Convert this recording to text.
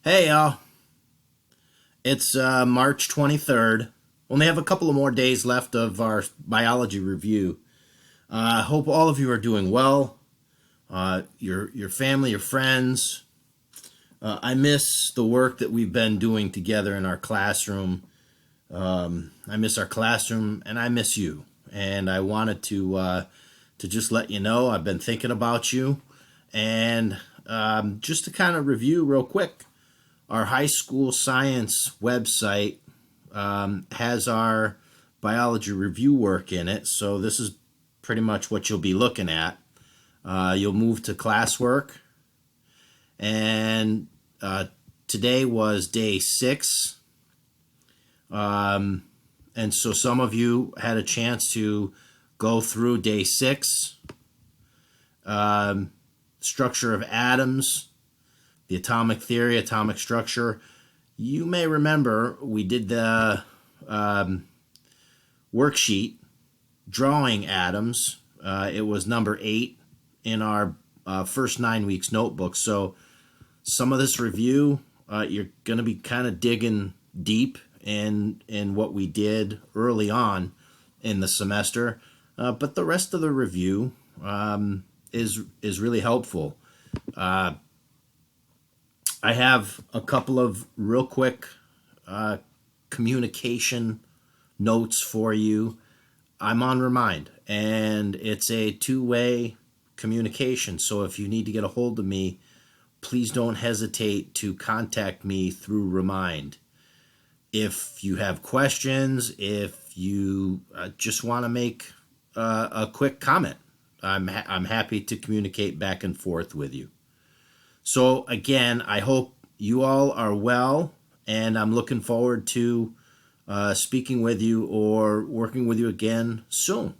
Hey, y'all. It's March 23rd. Only have a couple of more days left of our biology review. I hope all of you are doing well. Your family, your friends. I miss the work that we've been doing together in our classroom. I miss our classroom, and I miss you. And I wanted to just let you know I've been thinking about you, and just to kind of review real quick. Our high school science website has our biology review work in it, so this is pretty much what you'll be looking at. You'll move to classwork, and today was day 6. And so some of you had a chance to go through day 6, structure of atoms, the atomic theory, atomic structure. You may remember we did the worksheet drawing atoms. It was number 8 in our first 9 weeks notebook. So some of this review, you're going to be kind of digging deep in what we did early on in the semester. But the rest of the review is really helpful. I have a couple of real quick communication notes for you. I'm on Remind, and it's a two-way communication. So if you need to get a hold of me, please don't hesitate to contact me through Remind. If you have questions, if you just want to make a quick comment, I'm happy to communicate back and forth with you. So again, I hope you all are well, and I'm looking forward to speaking with you or working with you again soon.